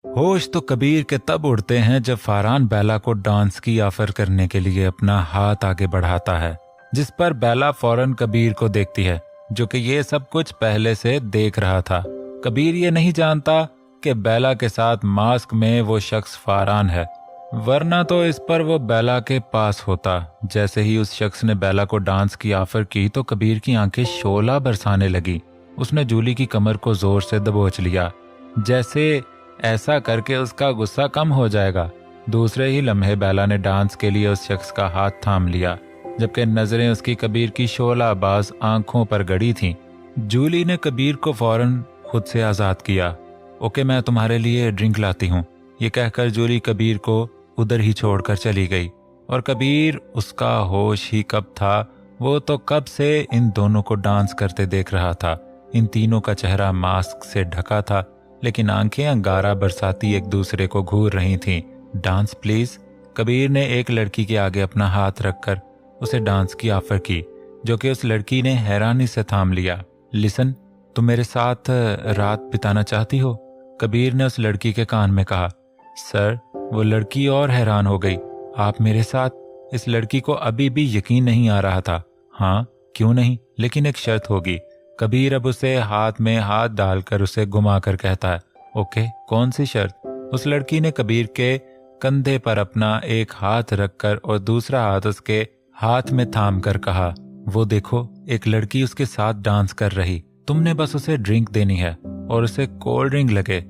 होश तो कबीर के तब उड़ते हैं जब फारान बेला को डांस की ऑफर करने के लिए अपना हाथ आगे बढ़ाता है, जिस पर बेला फौरन कबीर को देखती है, जो कि ये सब कुछ पहले से देख रहा था। कबीर ये नहीं जानता कि बेला के साथ मास्क में वो शख्स फारान है, वरना तो इस पर वो बेला के पास होता। जैसे ही उस शख्स ने बेला को डांस की ऑफर की तो कबीर की आंखें शोला बरसाने लगी। उसने जूली की कमर को जोर से दबोच लिया, जैसे ऐसा करके उसका गुस्सा कम हो जाएगा। दूसरे ही लम्हे बेला ने डांस के लिए उस शख्स का हाथ थाम लिया, जबकि नजरें उसकी कबीर की शोलाबाज आंखों पर गड़ी थीं। जूली ने कबीर को फौरन खुद से आजाद किया। ओके, मैं तुम्हारे लिए ड्रिंक लाती हूँ, ये कहकर जूली कबीर को उधर ही छोड़कर चली गई। और कबीर, उसका होश ही कब था, वो तो कब से इन दोनों को डांस करते देख रहा था। इन तीनों का चेहरा मास्क से ढका था, लेकिन आंखें अंगारा बरसाती एक दूसरे को घूर रही थीं। Dance please. कबीर ने एक लड़की के आगे अपना हाथ रखकर उसे डांस की ऑफर की, जो कि उस लड़की ने हैरानी से थाम लिया। लिसन, तुम मेरे साथ रात बिताना चाहती हो? कबीर ने उस लड़की के कान में कहा। सर, वो लड़की और हैरान हो गई। आप मेरे साथ? इस लड़की को अभी भी यकीन नहीं आ रहा था। हाँ, क्यों नहीं, लेकिन एक शर्त होगी। कबीर अब उसे हाथ में हाथ डालकर उसे घुमाकर कहता है। ओके, कौन सी शर्त? उस लड़की ने कबीर के कंधे पर अपना एक हाथ रखकर और दूसरा हाथ उसके हाथ में थाम कर कहा, वो देखो, एक लड़की उसके साथ डांस कर रही। तुमने बस उसे ड्रिंक देनी है और उसे कोल्ड ड्रिंक लगे,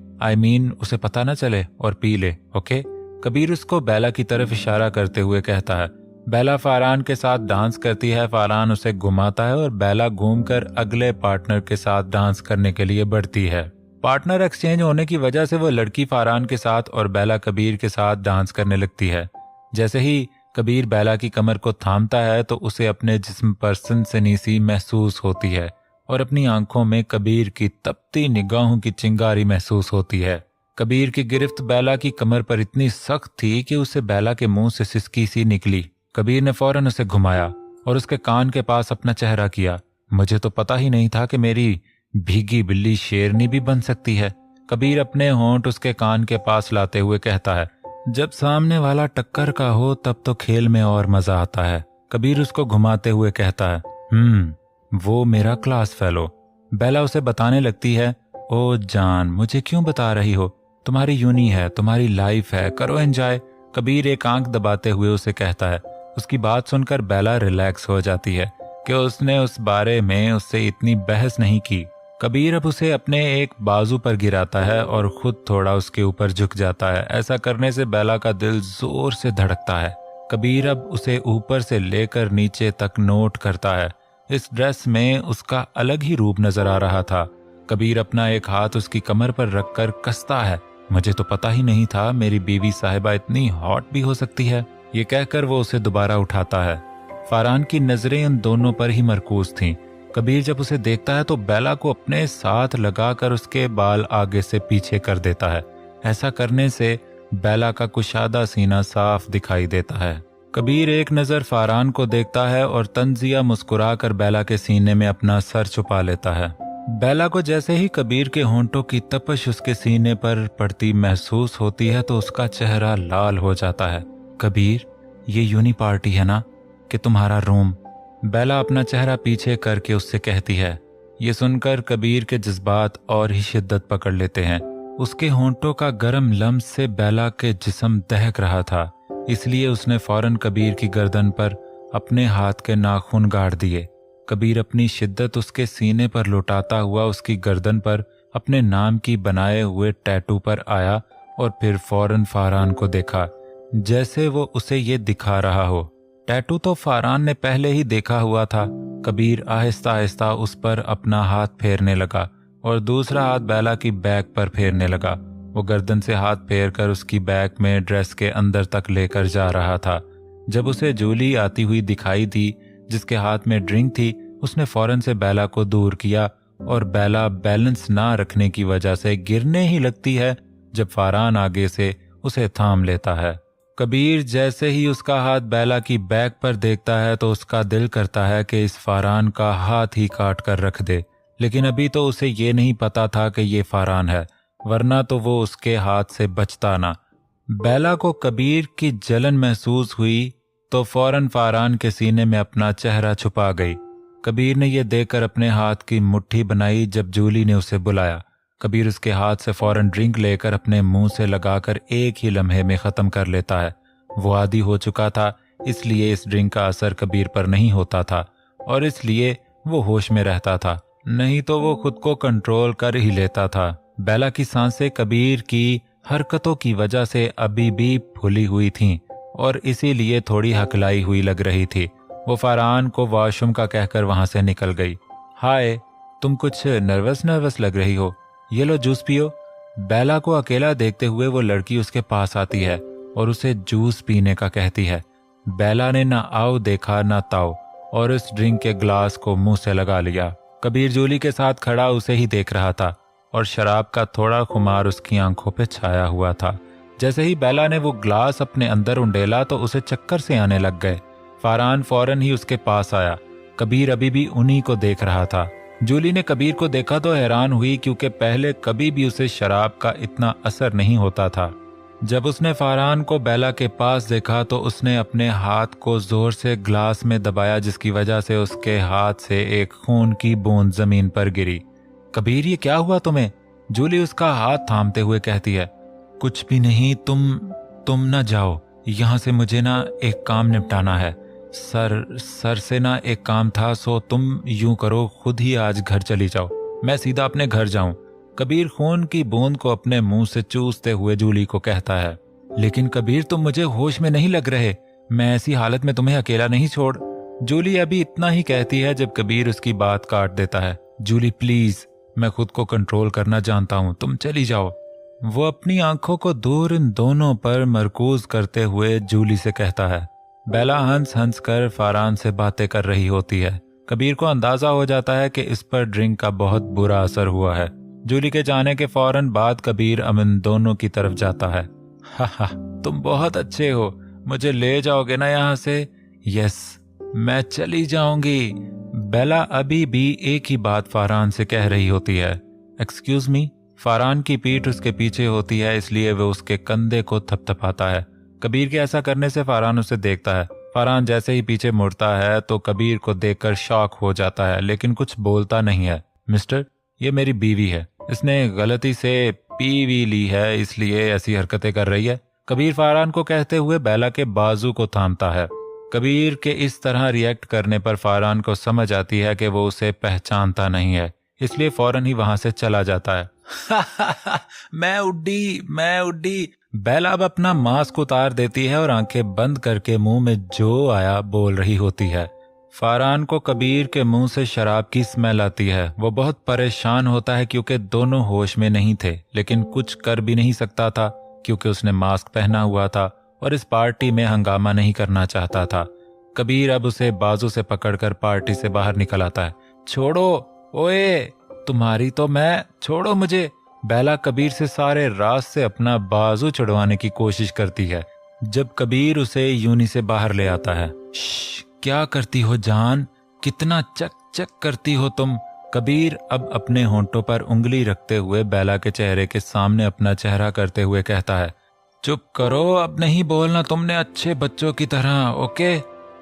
उसे पता न चले, और पी ले। ओके? कबीर उसको बेला की तरफ इशारा करते हुए कहता है। बेला फारान के साथ डांस करती है, फारान उसे घुमाता है और बेला घूमकर अगले पार्टनर के साथ डांस करने के लिए बढ़ती है। पार्टनर एक्सचेंज होने की वजह से वो लड़की फारान के साथ और बेला कबीर के साथ डांस करने लगती है। जैसे ही कबीर बेला की कमर को थामता है तो उसे अपने जिस्म पर सनसनी सी महसूस होती है और अपनी आंखों में कबीर की तपती निगाहों की चिंगारी महसूस होती है। कबीर की गिरफ्त बेला की कमर पर इतनी सख्त थी कि उसे बेला के मुंह से सिसकी सी निकली। कबीर ने फौरन उसे घुमाया और उसके कान के पास अपना चेहरा किया। मुझे तो पता ही नहीं था कि मेरी भीगी बिल्ली शेरनी भी बन सकती है। कबीर अपने होंठ उसके कान के पास लाते हुए कहता है। जब सामने वाला टक्कर का हो तब तो खेल में और मजा आता है। कबीर उसको घुमाते हुए कहता है। वो मेरा क्लास फेलो। बेला उसे बताने लगती है। ओ जान, मुझे क्यों बता रही हो? तुम्हारी यूनी है, तुम्हारी लाइफ है, करो एंजॉय। कबीर एक आंख दबाते हुए उसे कहता है। उसकी बात सुनकर बेला रिलैक्स हो जाती है कि उसने उस बारे में उससे इतनी बहस नहीं की। कबीर अब उसे अपने एक बाजू पर गिराता है और खुद थोड़ा उसके ऊपर झुक जाता है। ऐसा करने से बेला का दिल जोर से धड़कता है। कबीर अब उसे ऊपर से लेकर नीचे तक नोट करता है। इस ड्रेस में उसका अलग ही रूप नजर आ रहा था। कबीर अपना एक हाथ उसकी कमर पर रखकर कसता है। मुझे तो पता ही नहीं था मेरी बीवी साहिबा इतनी हॉट भी हो सकती है। ये कहकर वो उसे दोबारा उठाता है। फारान की नजरें उन दोनों पर ही मरकूज थीं। कबीर जब उसे देखता है तो बेला को अपने साथ लगाकर उसके बाल आगे से पीछे कर देता है। ऐसा करने से बेला का कुशादा सीना साफ दिखाई देता है। कबीर एक नजर फारान को देखता है और तंजिया मुस्कुराकर बेला के सीने में अपना सर छुपा लेता है। बेला को जैसे ही कबीर के होंठों की तपश उसके सीने पर पड़ती महसूस होती है तो उसका चेहरा लाल हो जाता है। कबीर, ये यूनी पार्टी है ना कि तुम्हारा रूम? बेला अपना चेहरा पीछे करके उससे कहती है। ये सुनकर कबीर के जज्बात और ही शिद्दत पकड़ लेते हैं। उसके होंठों का गर्म लम्स से बेला के जिस्म दहक रहा था, इसलिए उसने फौरन कबीर की गर्दन पर अपने हाथ के नाखून गाड़ दिए। कबीर अपनी शिद्दत उसके सीने पर लुटाता हुआ उसकी गर्दन पर अपने नाम की बनाए हुए टैटू पर आया और फिर फौरन फारान को देखा, जैसे वो उसे ये दिखा रहा हो। टैटू तो फारान ने पहले ही देखा हुआ था। कबीर आहिस्ता आहिस्ता उस पर अपना हाथ फेरने लगा और दूसरा हाथ बेला की बैक पर फेरने लगा। वो गर्दन से हाथ फेरकर उसकी बैक में ड्रेस के अंदर तक लेकर जा रहा था। जब उसे जूली आती हुई दिखाई दी, जिसके हाथ में ड्रिंक थी, उसने फौरन से बेला को दूर किया और बेला बैलेंस ना रखने की वजह से गिरने ही लगती है जब फारान आगे से उसे थाम लेता है। कबीर जैसे ही उसका हाथ बेला की बैक पर देखता है तो उसका दिल करता है कि इस फारान का हाथ ही काट कर रख दे, लेकिन अभी तो उसे ये नहीं पता था कि ये फारान है। वरना तो वो उसके हाथ से बचता ना। बेला को कबीर की जलन महसूस हुई तो फौरन फारान के सीने में अपना चेहरा छुपा गई। कबीर ने यह देखकर अपने हाथ की मुट्ठी बनाई। जब जूली ने उसे बुलाया, कबीर उसके हाथ से फौरन ड्रिंक लेकर अपने मुंह से लगाकर एक ही लम्हे में ख़त्म कर लेता है। वो आदी हो चुका था, इसलिए इस ड्रिंक का असर कबीर पर नहीं होता था और इसलिए वो होश में रहता था, नहीं तो वो खुद को कंट्रोल कर ही लेता था। बेला की सांसें कबीर की हरकतों की वजह से अभी भी फूली हुई थीं और इसीलिए थोड़ी हकलाई हुई लग रही थी। वो फारान को वॉशरूम का कहकर वहां से निकल गई। हाय, तुम कुछ नर्वस लग रही हो, ये लो जूस पियो। बेला को अकेला देखते हुए वो लड़की उसके पास आती है और उसे जूस पीने का कहती है। बेला ने ना आओ देखा ना ताओ और उस ड्रिंक के ग्लास को मुंह से लगा लिया। कबीर जूली के साथ खड़ा उसे ही देख रहा था और शराब का थोड़ा खुमार उसकी आंखों पे छाया हुआ था। जैसे ही बेला ने वो ग्लास अपने अंदर उंडेला तो उसे चक्कर से आने लग गए। फारान फौरन ही उसके पास आया। कबीर अभी भी उन्हीं को देख रहा था। जूली ने कबीर को देखा तो हैरान हुई, क्योंकि पहले कभी भी उसे शराब का इतना असर नहीं होता था। जब उसने फारान को बेला के पास देखा तो उसने अपने हाथ को जोर से ग्लास में दबाया, जिसकी वजह से उसके हाथ से एक खून की बूंद जमीन पर गिरी। कबीर, ये क्या हुआ तुम्हें? जूली उसका हाथ थामते हुए कहती है। कुछ भी नहीं, तुम ना जाओ यहाँ से, मुझे ना एक काम निपटाना है। सर से ना एक काम था, सो तुम यूं करो, खुद ही आज घर चली जाओ, मैं सीधा अपने घर जाऊं। कबीर खून की बूंद को अपने मुंह से चूसते हुए जूली को कहता है। लेकिन कबीर, तुम मुझे होश में नहीं लग रहे, मैं ऐसी हालत में तुम्हें अकेला नहीं छोड़। जूली अभी इतना ही कहती है जब कबीर उसकी बात काट देता है। जूली प्लीज, मैं खुद को कंट्रोल करना जानता हूं, तुम चली जाओ। वो अपनी आंखों को दूर इन दोनों पर मरकूज करते हुए जूली से कहता है। बेला हंस हंस कर फारान से बातें कर रही होती है। कबीर को अंदाजा हो जाता है कि इस पर ड्रिंक का बहुत बुरा असर हुआ है। जूली के जाने के फौरन बाद कबीर अब इन दोनों की तरफ जाता है। हा, तुम बहुत अच्छे हो, मुझे ले जाओगे ना यहाँ से? यस, मैं चली जाऊंगी। बेला अभी भी एक ही बात फारान से कह रही होती है। Excuse me. फारान की पीठ उसके पीछे होती है, इसलिए वो उसके कंधे को थपथपाता है। कबीर के ऐसा करने से फारान उसे देखता है। फारान जैसे ही पीछे मुड़ता है तो कबीर को देखकर शॉक हो जाता है, लेकिन कुछ बोलता नहीं है। मिस्टर, ये मेरी बीवी है, इसने गलती से पी ली है, इसलिए ऐसी हरकतें कर रही है। कबीर फारान को कहते हुए बेला के बाजू को थामता है। कबीर के इस तरह रिएक्ट करने पर फारान को समझ आती है कि वो उसे पहचानता नहीं है, इसलिए फौरन ही वहां से चला जाता है। मैं उड्डी। बेला अब अपना मास्क उतार देती है और आंखें बंद करके मुंह में जो आया बोल रही होती है। फारान को कबीर के मुंह से शराब की स्मेल आती है। वो बहुत परेशान होता है क्योंकि दोनों होश में नहीं थे, लेकिन कुछ कर भी नहीं सकता था क्योंकि उसने मास्क पहना हुआ था और इस पार्टी में हंगामा नहीं करना चाहता था। कबीर अब उसे बाजू से पकड़कर पार्टी से बाहर निकल आता है। छोड़ो, ओए तुम्हारी तो मैं, छोड़ो मुझे। बेला कबीर से सारे राज से अपना बाजू छुड़वाने की कोशिश करती है। जब कबीर उसे यूनी से बाहर ले आता है। क्या करती हो जान, कितना चक चक करती हो तुम। कबीर अब अपने होंठों पर उंगली रखते हुए बेला के चेहरे के सामने अपना चेहरा करते हुए कहता है। चुप करो, अब नहीं बोलना तुमने, अच्छे बच्चों की तरह, ओके।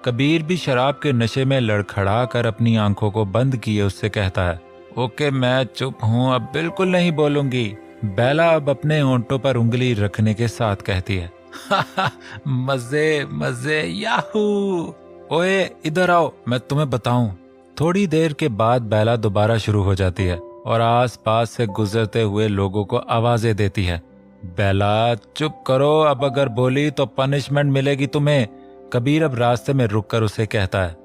कबीर भी शराब के नशे में लड़खड़ा कर अपनी आंखों को बंद किए उससे कहता है। ओके, मैं चुप हूँ, अब बिल्कुल नहीं बोलूंगी। बेला अब अपने होंठों पर उंगली रखने के साथ कहती है। मजे याहू। ओए इधर आओ, मैं तुम्हें बताऊं। थोड़ी देर के बाद बेला दोबारा शुरू हो जाती है और आसपास से गुजरते हुए लोगों को आवाजें देती है। बेला चुप करो, अब अगर बोली तो पनिशमेंट मिलेगी तुम्हें। कबीर अब रास्ते में रुककर उसे कहता है।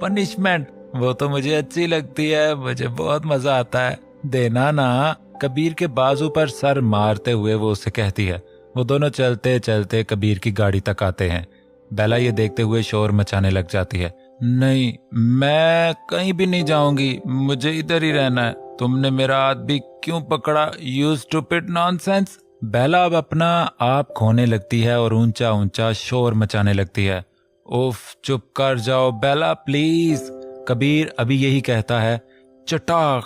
पनिशमेंट, वो तो मुझे अच्छी लगती है, मुझे बहुत मजा आता है, देना ना। कबीर के बाजू पर सर मारते हुए वो उसे कहती है। वो दोनों चलते चलते कबीर की गाड़ी तक आते हैं। बेला ये देखते हुए शोर मचाने लग जाती है। नहीं, मैं कहीं भी नहीं जाऊंगी, मुझे इधर ही रहना है। तुमने मेरा हाथ भी क्यों पकड़ा, यू स्टूपिड नॉनसेंस। बेला अब अपना आप खोने लगती है और ऊंचा ऊंचा शोर मचाने लगती है। उफ, चुप कर जाओ बेला प्लीज। कबीर अभी यही कहता है। चटाक,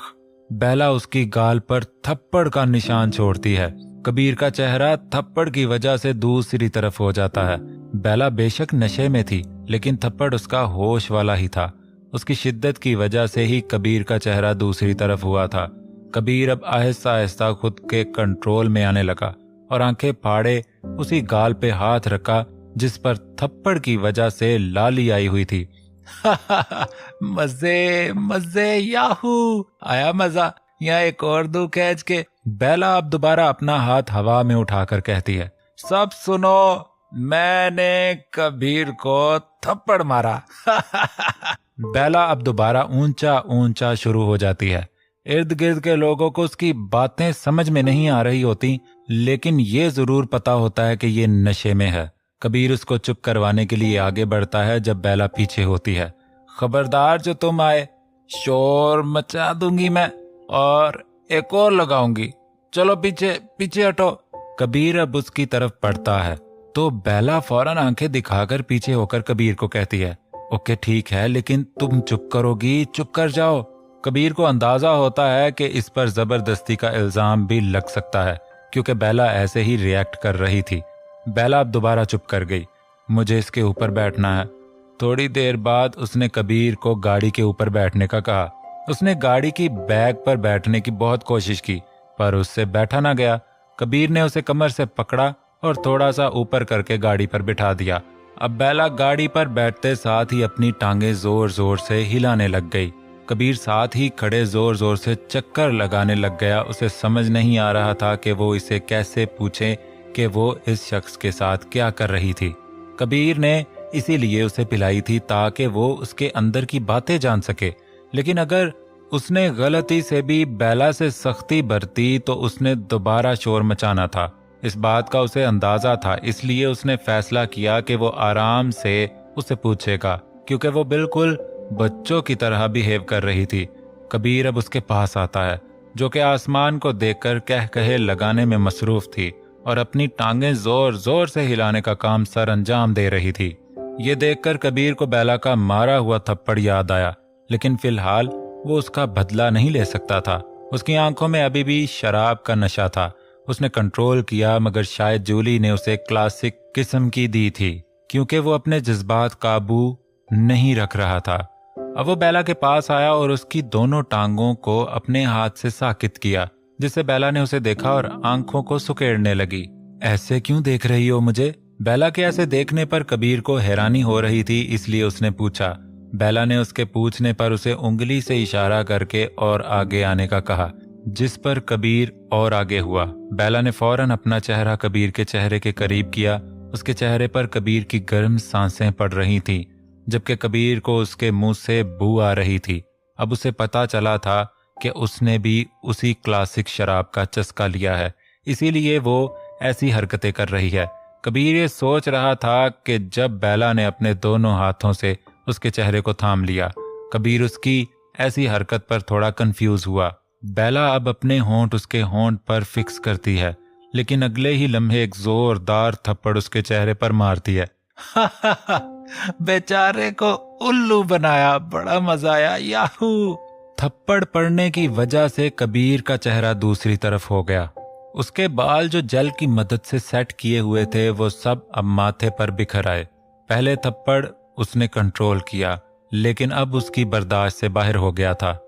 बेला उसकी गाल पर थप्पड़ का निशान छोड़ती है। कबीर का चेहरा थप्पड़ की वजह से दूसरी तरफ हो जाता है। बेला बेशक नशे में थी, लेकिन थप्पड़ उसका होश वाला ही था। उसकी शिद्दत की वजह से ही कबीर का चेहरा दूसरी तरफ हुआ था। कबीर अब आहिस्ता आहिस्ता खुद के कंट्रोल में आने लगा और आंखें फाड़े उसी गाल पे हाथ रखा जिस पर थप्पड़ की वजह से लाली आई हुई थी। मजे मजे, याहू, आया मजा, यहाँ एक और दो कैच के। बेला अब दोबारा अपना हाथ हवा में उठाकर कहती है, सब सुनो, मैंने कबीर को थप्पड़ मारा। बेला अब दोबारा ऊंचा ऊंचा शुरू हो जाती है। इर्द गिर्द के लोगों को उसकी बातें समझ में नहीं आ रही होती, लेकिन ये जरूर पता होता है कि ये नशे में है। कबीर उसको चुप करवाने के लिए आगे बढ़ता है जब बेला पीछे होती है। खबरदार जो तुम आए, शोर मचा दूंगी मैं और एक और लगाऊंगी, चलो पीछे पीछे हटो। कबीर अब उसकी तरफ बढ़ता है तो बेला फौरन आंखें दिखाकर पीछे होकर कबीर को कहती है, ओके ठीक है, लेकिन तुम चुप करोगी? चुप कर जाओ। कबीर को अंदाजा होता है कि इस पर जबरदस्ती का इल्जाम भी लग सकता है, क्योंकि बेला ऐसे ही रिएक्ट कर रही थी। बेला अब दोबारा चुप कर गई। मुझे इसके ऊपर बैठना है। थोड़ी देर बाद उसने कबीर को गाड़ी के ऊपर बैठने का कहा। उसने गाड़ी की बैग पर बैठने की बहुत कोशिश की, पर उससे बैठा ना गया। कबीर ने उसे कमर से पकड़ा और थोड़ा सा ऊपर करके गाड़ी पर बिठा दिया। अब बेला गाड़ी पर बैठते साथ ही अपनी टांगे जोर जोर से हिलाने लग गई। कबीर साथ ही खड़े जोर जोर से चक्कर लगाने लग गया। उसे समझ नहीं आ रहा था कि वो इसे कैसे पूछे कि वो इस शख्स के साथ क्या कर रही थी। कबीर ने इसीलिए उसे पिलाई थी ताकि वो उसके अंदर की बातें जान सके, लेकिन अगर उसने गलती से भी बेला से सख्ती बरती तो उसने दोबारा शोर मचाना था। इस बात का उसे अंदाजा था, इसलिए उसने फैसला किया कि वो आराम से उसे पूछेगा, क्योंकि वो बिल्कुल बच्चों की तरह बिहेव कर रही थी। कबीर अब उसके पास आता है, जो कि आसमान को देखकर कह कहे लगाने में मसरूफ थी और अपनी टांगें जोर जोर से हिलाने का काम सर अंजाम दे रही थी। ये देखकर कबीर को बेला का मारा हुआ थप्पड़ याद आया, लेकिन फिलहाल वो उसका बदला नहीं ले सकता था। उसकी आंखों में अभी भी शराब का नशा था। उसने कंट्रोल किया, मगर शायद जूली ने उसे क्लासिक किस्म की दी थी, क्योंकि वो अपने जज्बात काबू नहीं रख रहा था। अब वो बेला के पास आया और उसकी दोनों टांगों को अपने हाथ से साकित किया, जिससे बेला ने उसे देखा और आंखों को सुकेड़ने लगी। ऐसे क्यों देख रही हो मुझे? बेला के ऐसे देखने पर कबीर को हैरानी हो रही थी, इसलिए उसने पूछा। बेला ने उसके पूछने पर उसे उंगली से इशारा करके और आगे आने का कहा, जिस पर कबीर और आगे हुआ। बेला ने फौरन अपना चेहरा कबीर के चेहरे के करीब किया। उसके चेहरे पर कबीर की गर्म सांसें पड़ रही थीं, जबकि कबीर को उसके मुंह से बू आ रही थी। अब उसे पता चला था कि उसने भी उसी क्लासिक शराब का चस्का लिया है, इसीलिए वो ऐसी हरकतें कर रही है। कबीर ये सोच रहा था कि जब बेला ने अपने दोनों हाथों से उसके चेहरे को थाम लिया, कबीर उसकी ऐसी हरकत पर थोड़ा कंफ्यूज हुआ। बेला अब अपने होंठ उसके होंठ पर फिक्स करती है, लेकिन अगले ही लम्हे एक जोरदार थप्पड़ उसके चेहरे पर मारती है। बेचारे को उल्लू बनाया, बड़ा मजा आया, याहू। थप्पड़ पड़ने की वजह से कबीर का चेहरा दूसरी तरफ हो गया। उसके बाल जो जेल की मदद से सेट किए हुए थे वो सब अब माथे पर बिखर आए। पहले थप्पड़ उसने कंट्रोल किया, लेकिन अब उसकी बर्दाश्त से बाहर हो गया था।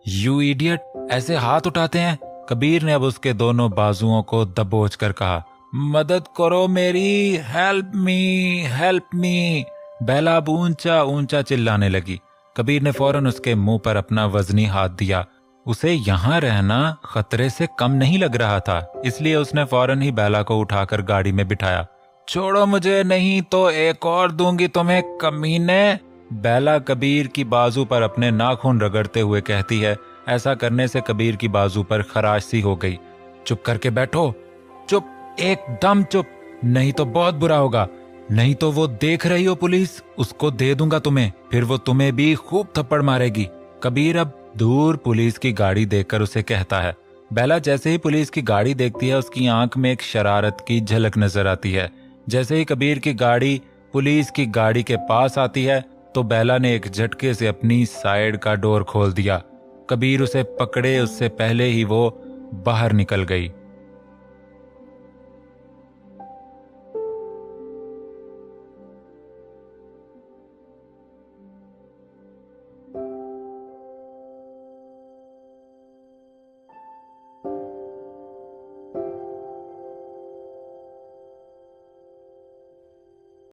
यू इडियट, ऐसे हाथ उठाते हैं? कबीर ने अब उसके दोनों बाजुओं को दबोच कर कहा, मदद करो मेरी, हेल्प मी, हेल्प मी। बेला अब ऊंचा ऊंचा चिल्लाने लगी। कबीर ने फौरन उसके मुंह पर अपना वजनी हाथ दिया। उसे यहाँ रहना खतरे से कम नहीं लग रहा था, इसलिए उसने फौरन ही बेला को उठाकर गाड़ी में बिठाया। छोड़ो मुझे, नहीं तो एक और दूंगी तुम्हें, कमीने। बेला कबीर की बाजू पर अपने नाखून रगड़ते हुए कहती है। ऐसा करने से कबीर की बाजू पर खराश सी हो गई। चुप करके बैठो, चुप, एकदम चुप, नहीं तो बहुत बुरा होगा। नहीं तो वो देख रही हो पुलिस, उसको दे दूंगा तुम्हें, फिर वो तुम्हें भी खूब थप्पड़ मारेगी। कबीर अब दूर पुलिस की गाड़ी देखकर उसे कहता है। बेला जैसे ही पुलिस की गाड़ी देखती है, उसकी आंख में एक शरारत की झलक नजर आती है। जैसे ही कबीर की गाड़ी पुलिस की गाड़ी के पास आती है तो बेला ने एक झटके से अपनी साइड का डोर खोल दिया। कबीर उसे पकड़े उससे पहले ही वो बाहर निकल गई।